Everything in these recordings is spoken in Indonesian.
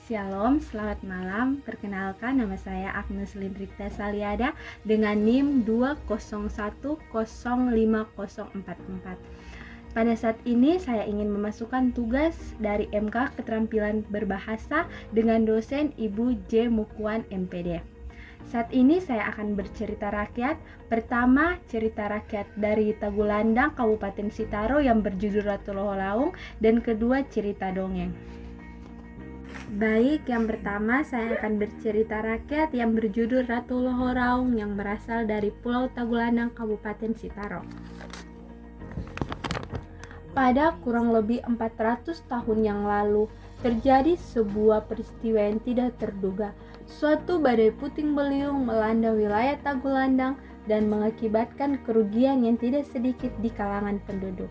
Shalom, selamat malam. Perkenalkan, nama saya Agnes Lindrikta Saliada dengan NIM 201050044. Pada saat ini saya ingin memasukkan tugas dari MK Keterampilan Berbahasa dengan dosen Ibu J. Mukuan MPD. Saat ini saya akan bercerita rakyat. Pertama, cerita rakyat dari Tagulandang, Kabupaten Sitaro yang berjudul Ratu Loholaung, dan kedua cerita dongeng. Baik, yang pertama saya akan bercerita rakyat yang berjudul Ratu Loholaung yang berasal dari Pulau Tagulandang, Kabupaten Sitaro. Pada kurang lebih 400 tahun yang lalu, terjadi sebuah peristiwa yang tidak terduga. Suatu badai puting beliung melanda wilayah Tagulandang dan mengakibatkan kerugian yang tidak sedikit di kalangan penduduk,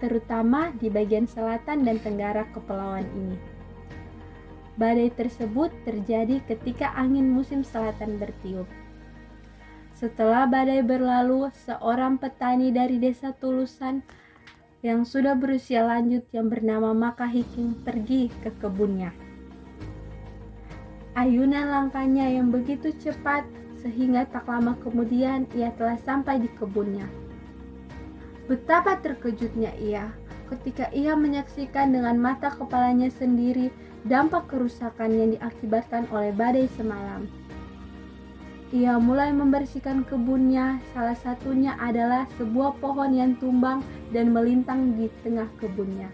terutama di bagian selatan dan tenggara kepulauan ini. Badai tersebut terjadi ketika angin musim selatan bertiup. Setelah badai berlalu, seorang petani dari desa Tulusan yang sudah berusia lanjut yang bernama Maka Hiking pergi ke kebunnya. Ayunan langkahnya yang begitu cepat sehingga tak lama kemudian ia telah sampai di kebunnya. Betapa terkejutnya ia ketika ia menyaksikan dengan mata kepalanya sendiri dampak kerusakan yang diakibatkan oleh badai semalam. Ia mulai membersihkan kebunnya, salah satunya adalah sebuah pohon yang tumbang dan melintang di tengah kebunnya.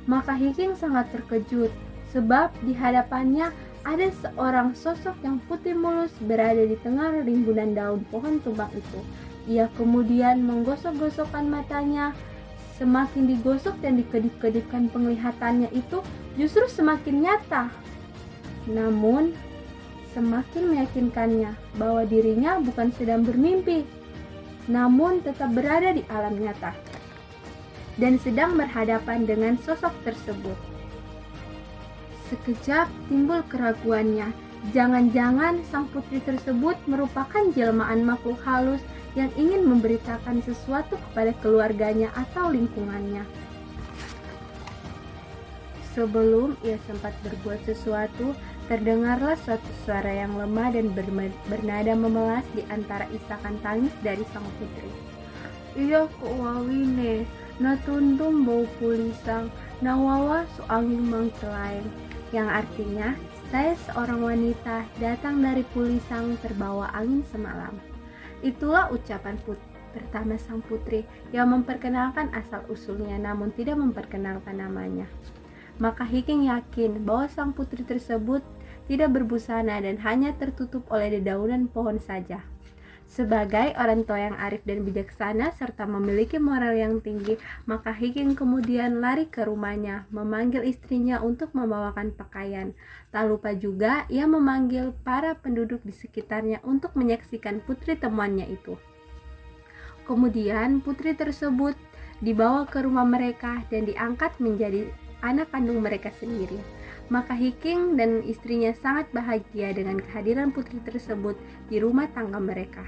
Maka Hiking sangat terkejut sebab di hadapannya ada seorang sosok yang putih mulus berada di tengah rimbunan daun pohon tumbang itu. Ia kemudian menggosok-gosokkan matanya. Semakin digosok dan dikedip-kedipkan penglihatannya itu justru semakin nyata. Namun, semakin meyakinkannya bahwa dirinya bukan sedang bermimpi, namun tetap berada di alam nyata dan sedang berhadapan dengan sosok tersebut. Sekejap timbul keraguannya, jangan-jangan sang putri tersebut merupakan jelmaan makhluk halus yang ingin memberitakan sesuatu kepada keluarganya atau lingkungannya. Sebelum ia sempat berbuat sesuatu, terdengarlah suatu suara yang lemah dan bernada memelas di antara isakan tangis dari sang putri. Iya kok wawine, na tundum bau pulisang, na wawa suangin mangcelain. Yang artinya, saya seorang wanita datang dari Pulisang terbawa angin semalam. Itulah ucapan pertama sang putri yang memperkenalkan asal-usulnya namun tidak memperkenalkan namanya. Maka Hiking yakin bahwa sang putri tersebut tidak berbusana dan hanya tertutup oleh dedaunan pohon saja. Sebagai orang tua yang arif dan bijaksana serta memiliki moral yang tinggi, maka Hiking kemudian lari ke rumahnya, memanggil istrinya untuk membawakan pakaian. Tak lupa juga ia memanggil para penduduk di sekitarnya untuk menyaksikan putri temannya itu. Kemudian putri tersebut dibawa ke rumah mereka dan diangkat menjadi anak kandung mereka sendiri. Maka Hiking dan istrinya sangat bahagia dengan kehadiran putri tersebut di rumah tangga mereka.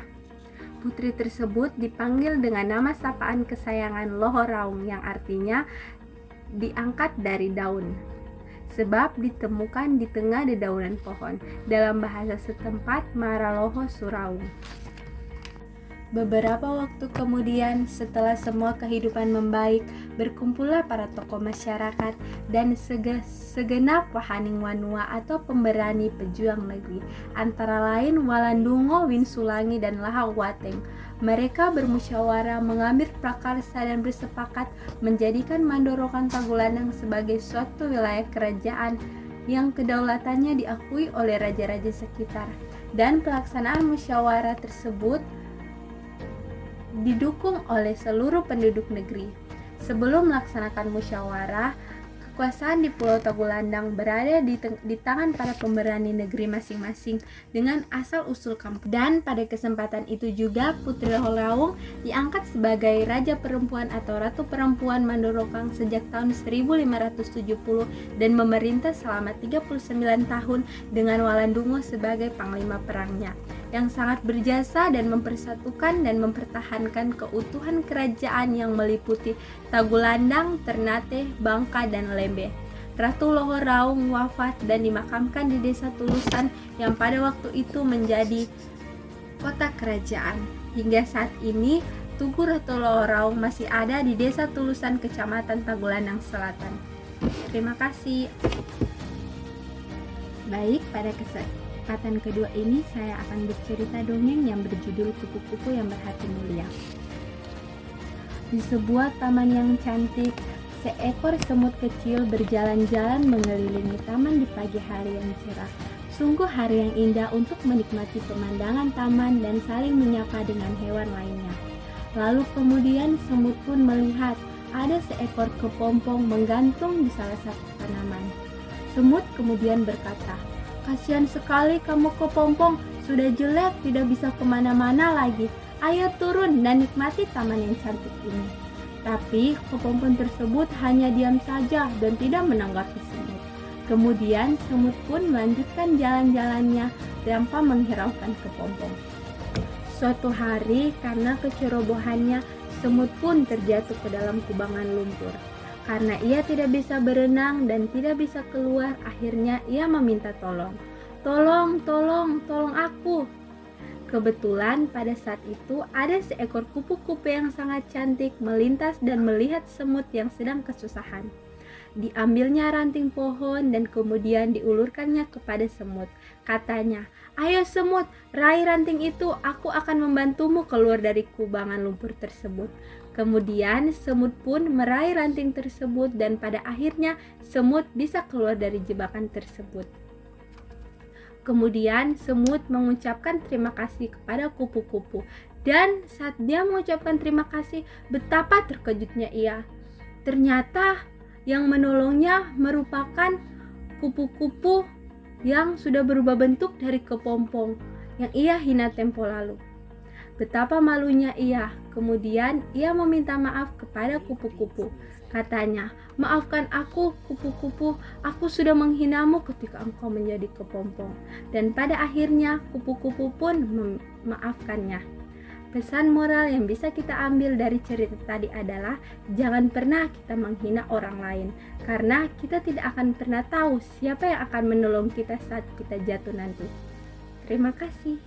Putri tersebut dipanggil dengan nama sapaan kesayangan Loholaung yang artinya diangkat dari daun, sebab ditemukan di tengah dedaunan pohon. Dalam bahasa setempat Maraloho Suraung. Beberapa waktu kemudian, setelah semua kehidupan membaik, berkumpullah para tokoh masyarakat dan segenap wahaning wanua atau pemberani pejuang negeri, antara lain Walandungo, Winsulangi, dan Lahawateng. Mereka bermusyawarah mengambil prakarsa dan bersepakat menjadikan Mandorokan Tagulandang sebagai suatu wilayah kerajaan yang kedaulatannya diakui oleh raja-raja sekitar. Dan pelaksanaan musyawarah tersebut didukung oleh seluruh penduduk negeri. Sebelum melaksanakan musyawarah, kekuasaan di Pulau Tagulandang berada di tangan para pemberani negeri masing-masing dengan asal-usul kampung. Dan pada kesempatan itu juga Putri Loholaung diangkat sebagai Raja Perempuan atau Ratu Perempuan Mandorokang sejak tahun 1570 dan memerintah selama 39 tahun dengan Walandungo sebagai panglima perangnya, yang sangat berjasa dan mempersatukan dan mempertahankan keutuhan kerajaan yang meliputi Tagulandang, Ternate, Bangka, dan Lembe. Ratu Lohoraung wafat dan dimakamkan di desa Tulusan yang pada waktu itu menjadi kota kerajaan. Hingga saat ini, Tugu Ratu Lohoraung masih ada di desa Tulusan, Kecamatan Tagulandang Selatan. Terima kasih. Baik, pada kesempatan kedua ini saya akan bercerita dongeng yang berjudul Kupu-kupu yang Berhati Mulia. Di sebuah taman yang cantik, seekor semut kecil berjalan-jalan mengelilingi taman di pagi hari yang cerah. Sungguh hari yang indah untuk menikmati pemandangan taman dan saling menyapa dengan hewan lainnya. Lalu kemudian semut pun melihat ada seekor kepompong menggantung di salah satu tanaman. Semut kemudian berkata, "Kasihan sekali kamu kepompong, sudah jelek tidak bisa kemana-mana lagi. Ayo turun dan nikmati taman yang cantik ini." Tapi kepompong tersebut hanya diam saja dan tidak menanggapi semut. Kemudian semut pun melanjutkan jalan-jalannya tanpa menghiraukan kepompong. Suatu hari karena kecerobohannya, semut pun terjatuh ke dalam kubangan lumpur. Karena ia tidak bisa berenang dan tidak bisa keluar, akhirnya ia meminta tolong. "Tolong, tolong, tolong aku." Kebetulan pada saat itu ada seekor kupu-kupu yang sangat cantik melintas dan melihat semut yang sedang kesusahan. Diambilnya ranting pohon dan kemudian diulurkannya kepada semut. Katanya, "Ayo semut, raih ranting itu, aku akan membantumu keluar dari kubangan lumpur tersebut." Kemudian semut pun meraih ranting tersebut dan pada akhirnya semut bisa keluar dari jebakan tersebut. Kemudian semut mengucapkan terima kasih kepada kupu-kupu, dan saat dia mengucapkan terima kasih, betapa terkejutnya ia. Ternyata yang menolongnya merupakan kupu-kupu yang sudah berubah bentuk dari kepompong yang ia hina tempo lalu. Betapa malunya ia. Kemudian ia meminta maaf kepada kupu-kupu. Katanya, "Maafkan aku, kupu-kupu, aku sudah menghinamu ketika engkau menjadi kepompong." Dan pada akhirnya kupu-kupu pun memaafkannya. Pesan moral yang bisa kita ambil dari cerita tadi adalah jangan pernah kita menghina orang lain, karena kita tidak akan pernah tahu siapa yang akan menolong kita saat kita jatuh nanti. Terima kasih.